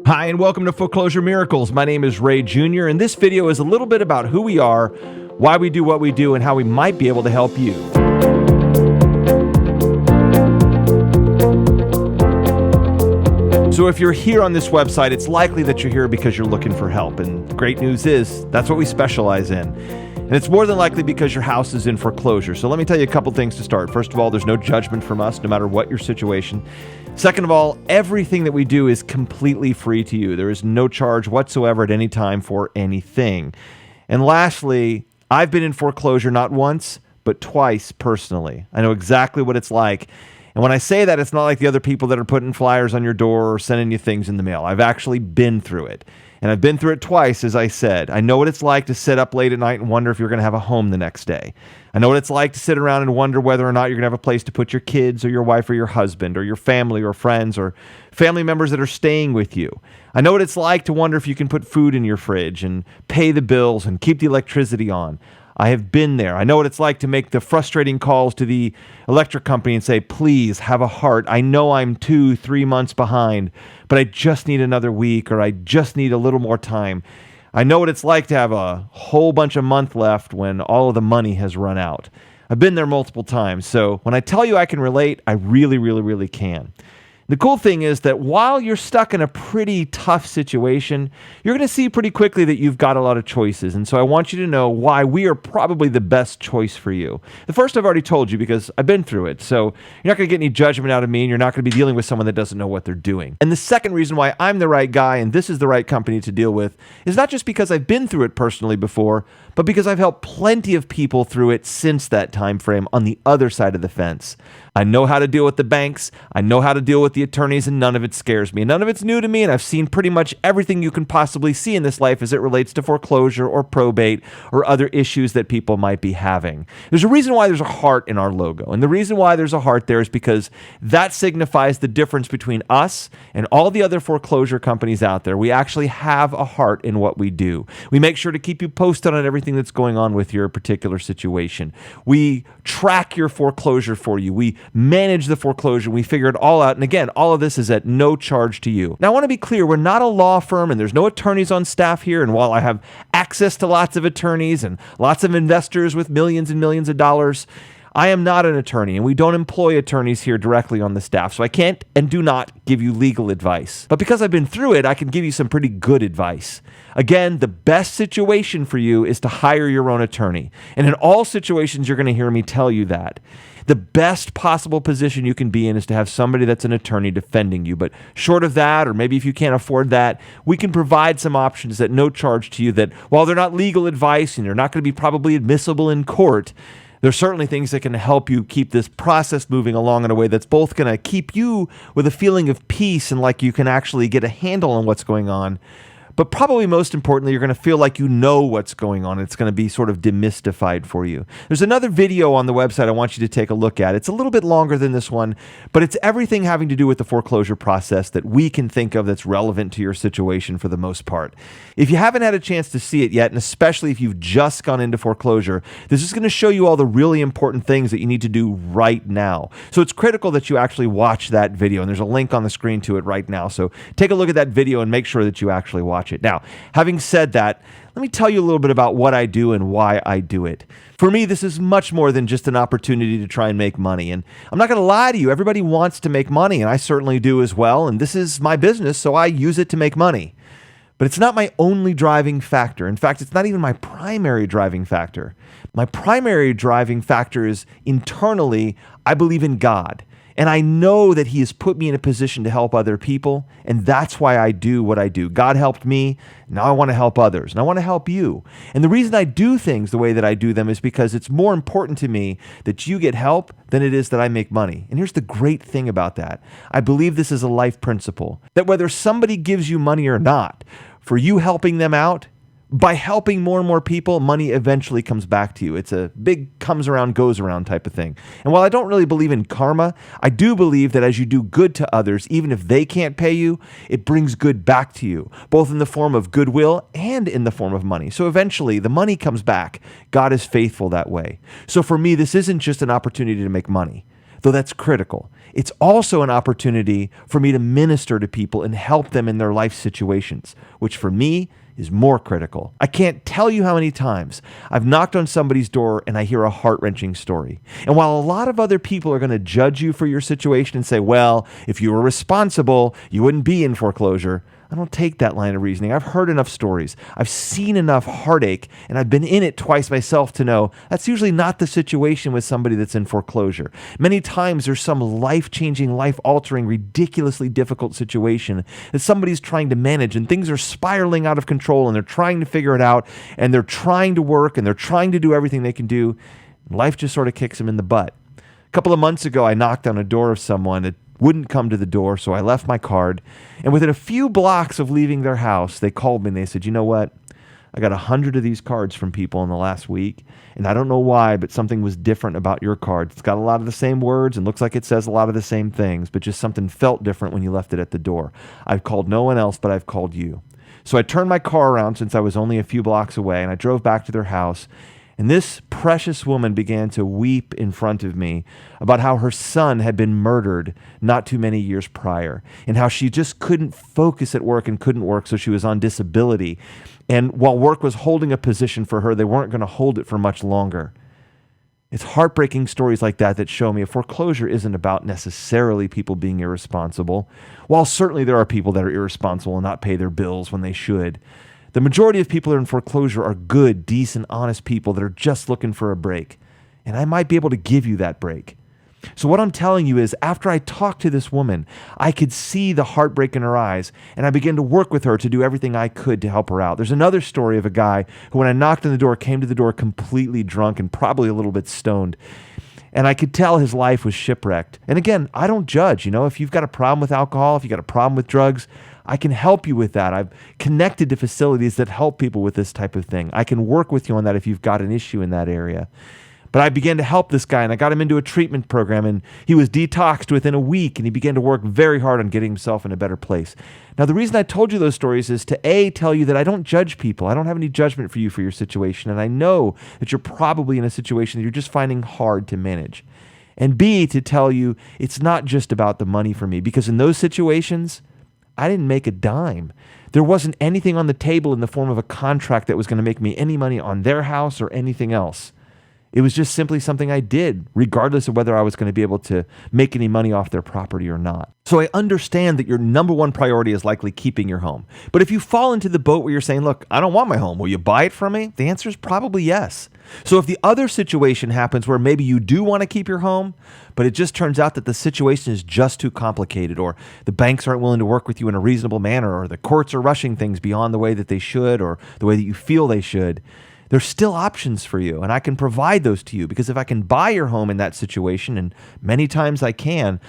Hi, and welcome to Foreclosure Miracles. My name is Ray Jr., and this video is a little bit about who we are, why we do what we do, and how we might be able to help you. So if you're here on this website, it's likely that you're here because you're looking for help. And the great news is that's what we specialize in. And it's more than likely because your house is in foreclosure. So let me tell you a couple things to start. First of all, there's no judgment from us, no matter what your situation. Second of all, everything that we do is completely free to you. There is no charge whatsoever at any time for anything. And lastly, I've been in foreclosure not once, but twice personally. I know exactly what it's like. And when I say that, it's not like the other people that are putting flyers on your door or sending you things in the mail. I've actually been through it. And I've been through it twice, as I said. I know what it's like to sit up late at night and wonder if you're going to have a home the next day. I know what it's like to sit around and wonder whether or not you're going to have a place to put your kids or your wife or your husband or your family or friends or family members that are staying with you. I know what it's like to wonder if you can put food in your fridge and pay the bills and keep the electricity on. I have been there. I know what it's like to make the frustrating calls to the electric company and say, please have a heart. I know I'm 2-3 months behind, but I just need another week, or I just need a little more time. I know what it's like to have a whole bunch of month left when all of the money has run out. I've been there multiple times. So when I tell you I can relate, I really can. The cool thing is that while you're stuck in a pretty tough situation, you're going to see pretty quickly that you've got a lot of choices. And so I want you to know why we are probably the best choice for you. The first I've already told you because I've been through it. So you're not going to get any judgment out of me, and you're not going to be dealing with someone that doesn't know what they're doing. And the second reason why I'm the right guy and this is the right company to deal with is not just because I've been through it personally before, but because I've helped plenty of people through it since that time frame on the other side of the fence. I know how to deal with the banks. I know how to deal with the attorneys, and none of it scares me. None of it's new to me, and I've seen pretty much everything you can possibly see in this life as it relates to foreclosure or probate or other issues that people might be having. There's a reason why there's a heart in our logo, and the reason why there's a heart there is because that signifies the difference between us and all the other foreclosure companies out there. We actually have a heart in what we do. We make sure to keep you posted on everything that's going on with your particular situation. We track your foreclosure for you. We manage the foreclosure. We figure it all out. And again, all of this is at no charge to you. Now, I want to be clear. We're not a law firm, and there's no attorneys on staff here. And while I have access to lots of attorneys and lots of investors with millions and millions of dollars, I am not an attorney, and we don't employ attorneys here directly on the staff, so I can't and do not give you legal advice. But because I've been through it, I can give you some pretty good advice. Again, the best situation for you is to hire your own attorney. And in all situations, you're going to hear me tell you that. The best possible position you can be in is to have somebody that's an attorney defending you. But short of that, or maybe if you can't afford that, we can provide some options at no charge to you that, while they're not legal advice and they're not going to be probably admissible in court, there's certainly things that can help you keep this process moving along in a way that's both going to keep you with a feeling of peace and like you can actually get a handle on what's going on. But probably most importantly, you're going to feel like you know what's going on. It's going to be sort of demystified for you. There's another video on the website I want you to take a look at. It's a little bit longer than this one, but it's everything having to do with the foreclosure process that we can think of that's relevant to your situation for the most part. If you haven't had a chance to see it yet, and especially if you've just gone into foreclosure, this is going to show you all the really important things that you need to do right now. So it's critical that you actually watch that video, and there's a link on the screen to it right now. So take a look at that video and make sure that you actually watch it. Now, having said that, let me tell you a little bit about what I do and why I do it. For me, this is much more than just an opportunity to try and make money. And I'm not going to lie to you. Everybody wants to make money, and I certainly do as well. And this is my business, so I use it to make money. But it's not my only driving factor. In fact, it's not even my primary driving factor. My primary driving factor is internally, I believe in God. And I know that He has put me in a position to help other people, and that's why I do what I do. God helped me, now I want to help others, and I want to help you. And the reason I do things the way that I do them is because it's more important to me that you get help than it is that I make money. And here's the great thing about that. I believe this is a life principle, that whether somebody gives you money or not, for you helping them out, by helping more and more people, money eventually comes back to you. It's a big comes around, goes around type of thing. And while I don't really believe in karma, I do believe that as you do good to others, even if they can't pay you, it brings good back to you, both in the form of goodwill and in the form of money. So eventually the money comes back. God is faithful that way. So for me, this isn't just an opportunity to make money. though that's critical. It's also an opportunity for me to minister to people and help them in their life situations, which for me is more critical. I can't tell you how many times I've knocked on somebody's door and I hear a heart-wrenching story. And while a lot of other people are going to judge you for your situation and say, well, if you were responsible, you wouldn't be in foreclosure, I don't take that line of reasoning. I've heard enough stories. I've seen enough heartache, and I've been in it twice myself to know that's usually not the situation with somebody that's in foreclosure. Many times there's some life-changing, life-altering, ridiculously difficult situation that somebody's trying to manage, and things are spiraling out of control, and they're trying to figure it out, and they're trying to work, and they're trying to do everything they can do. Life just sort of kicks them in the butt. A couple of months ago, I knocked on a door of someone that wouldn't come to the door, so I left my card. And within a few blocks of leaving their house, they called me and they said, you know what? I got 100 of these cards from people in the last week, and I don't know why, but something was different about your card. It's got a lot of the same words and looks like it says a lot of the same things, but just something felt different when you left it at the door. I've called no one else, but I've called you. So I turned my car around since I was only a few blocks away, and I drove back to their house. And this precious woman began to weep in front of me about how her son had been murdered not too many years prior, and how she just couldn't focus at work and couldn't work, so she was on disability. And while work was holding a position for her, they weren't going to hold it for much longer. It's heartbreaking stories like that that show me a foreclosure isn't about necessarily people being irresponsible. While certainly there are people that are irresponsible and not pay their bills when they should, the majority of people that are in foreclosure are good, decent, honest people that are just looking for a break. And I might be able to give you that break. So what I'm telling you is, after I talked to this woman, I could see the heartbreak in her eyes, and I began to work with her to do everything I could to help her out. There's another story of a guy who, when I knocked on the door, came to the door completely drunk and probably a little bit stoned. And I could tell his life was shipwrecked. And again, I don't judge. If you've got a problem with alcohol, if you've got a problem with drugs, I can help you with that. I've connected to facilities that help people with this type of thing. I can work with you on that if you've got an issue in that area. But I began to help this guy, and I got him into a treatment program, and he was detoxed within a week, and he began to work very hard on getting himself in a better place. Now, the reason I told you those stories is to A, tell you that I don't judge people. I don't have any judgment for you for your situation, and I know that you're probably in a situation that you're just finding hard to manage. And B, to tell you it's not just about the money for me, because in those situations, I didn't make a dime. There wasn't anything on the table in the form of a contract that was going to make me any money on their house or anything else. It was just simply something I did, regardless of whether I was going to be able to make any money off their property or not. So I understand that your number one priority is likely keeping your home. But if you fall into the boat where you're saying, look, I don't want my home, will you buy it from me? The answer is probably yes. So if the other situation happens where maybe you do want to keep your home, but it just turns out that the situation is just too complicated, or the banks aren't willing to work with you in a reasonable manner, or the courts are rushing things beyond the way that they should, or the way that you feel they should, there's still options for you, and I can provide those to you, because if I can buy your home in that situation, and many times I can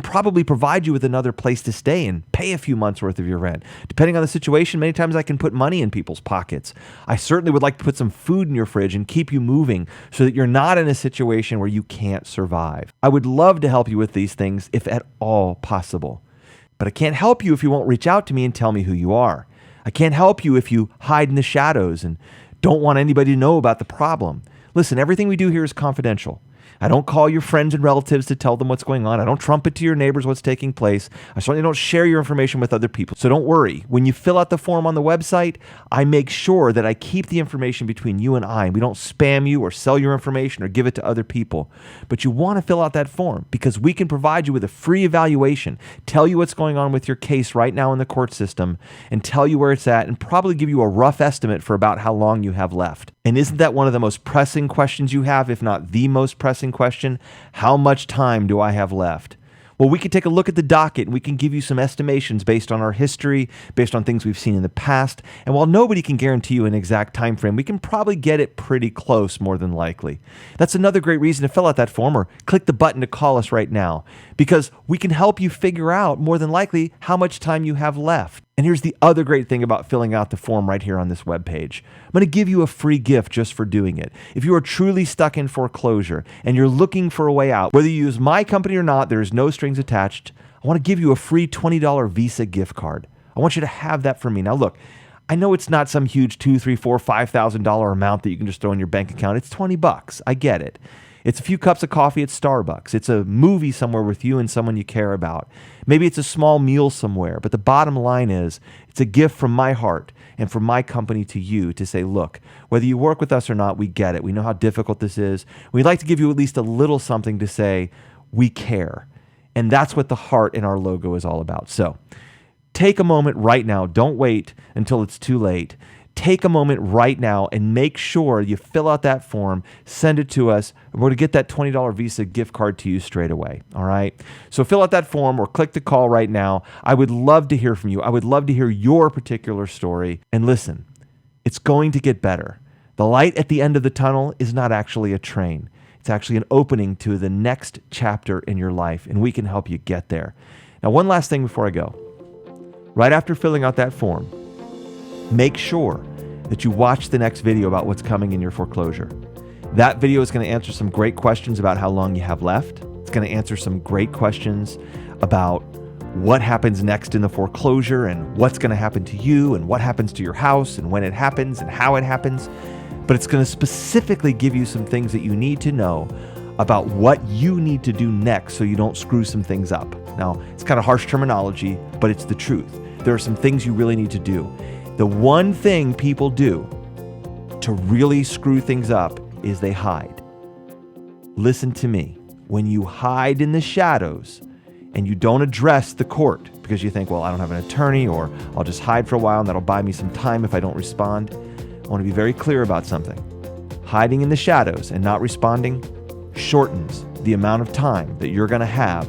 probably provide you with another place to stay and pay a few months worth of your rent. Depending on the situation, many times I can put money in people's pockets. I certainly would like to put some food in your fridge and keep you moving so that you're not in a situation where you can't survive. I would love to help you with these things if at all possible, but I can't help you if you won't reach out to me and tell me who you are. I can't help you if you hide in the shadows and don't want anybody to know about the problem. Listen, everything we do here is confidential. I don't call your friends and relatives to tell them what's going on. I don't trumpet to your neighbors what's taking place. I certainly don't share your information with other people. So don't worry. When you fill out the form on the website, I make sure that I keep the information between you and I. We don't spam you or sell your information or give it to other people. But you want to fill out that form because we can provide you with a free evaluation, tell you what's going on with your case right now in the court system, and tell you where it's at, and probably give you a rough estimate for about how long you have left. And isn't that one of the most pressing questions you have, if not the most pressing question? How much time do I have left? Well, we can take a look at the docket and we can give you some estimations based on our history, based on things we've seen in the past. And while nobody can guarantee you an exact time frame, we can probably get it pretty close, more than likely. That's another great reason to fill out that form or click the button to call us right now, because we can help you figure out, more than likely, how much time you have left. And here's the other great thing about filling out the form right here on this webpage. I'm going to give you a free gift just for doing it. If you are truly stuck in foreclosure and you're looking for a way out, whether you use my company or not, there is no strings attached. I want to give you a free $20 Visa gift card. I want you to have that from me. Now look, I know it's not some huge $2,000, $3,000, $4,000, $5,000 amount that you can just throw in your bank account. It's $20. I get it. It's a few cups of coffee at Starbucks. It's a movie somewhere with you and someone you care about. Maybe it's a small meal somewhere. But the bottom line is, it's a gift from my heart and from my company to you to say, look, whether you work with us or not, we get it. We know how difficult this is. We'd like to give you at least a little something to say, we care. And that's what the heart in our logo is all about. So take a moment right now. Don't wait until it's too late. Take a moment right now and make sure you fill out that form, send it to us, and we're going to get that $20 Visa gift card to you straight away, all right? So fill out that form or click the call right now. I would love to hear from you. I would love to hear your particular story. And listen, it's going to get better. The light at the end of the tunnel is not actually a train. It's actually an opening to the next chapter in your life, and we can help you get there. Now, one last thing before I go. Right after filling out that form, make sure that you watch the next video about what's coming in your foreclosure. That video is going to answer some great questions about how long you have left. It's going to answer some great questions about what happens next in the foreclosure and what's going to happen to you and what happens to your house and when it happens and how it happens. But it's going to specifically give you some things that you need to know about what you need to do next so you don't screw some things up. Now, it's kind of harsh terminology, but it's the truth. There are some things you really need to do. The one thing people do to really screw things up is they hide. Listen to me. When you hide in the shadows and you don't address the court because you think, well, I don't have an attorney, or I'll just hide for a while and that'll buy me some time if I don't respond, I want to be very clear about something. Hiding in the shadows and not responding shortens the amount of time that you're going to have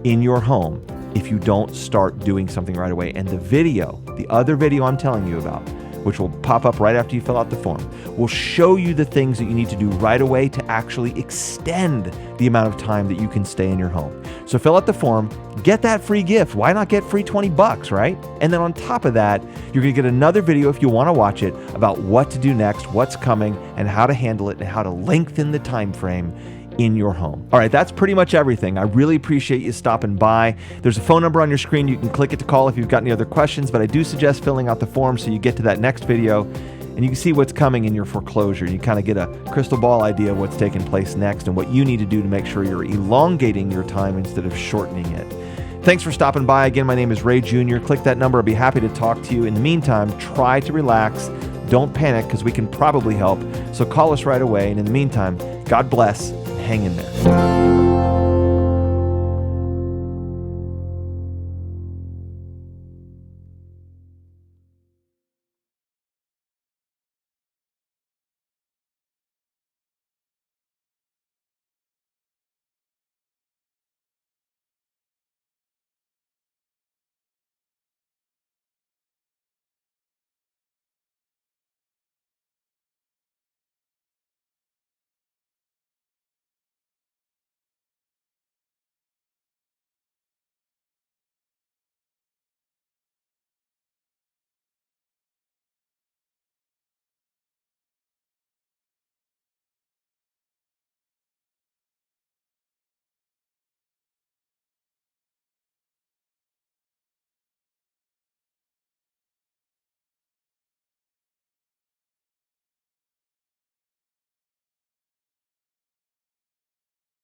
in your home if you don't start doing something right away. And the other video I'm telling you about, which will pop up right after you fill out the form, will show you the things that you need to do right away to actually extend the amount of time that you can stay in your home. So fill out the form, get that free gift. Why not get free $20, right? And then on top of that, you're going to get another video if you want to watch it about what to do next, what's coming, and how to handle it and how to lengthen the time frame in your home. All right, that's pretty much everything. I really appreciate you stopping by. There's a phone number on your screen. You can click it to call if you've got any other questions, but I do suggest filling out the form so you get to that next video and you can see what's coming in your foreclosure. You kind of get a crystal ball idea of what's taking place next and what you need to do to make sure you're elongating your time instead of shortening it. Thanks for stopping by. Again, my name is Ray Jr. Click that number. I'll be happy to talk to you. In the meantime, try to relax. Don't panic because we can probably help. So call us right away. And in the meantime, God bless. Hang in there.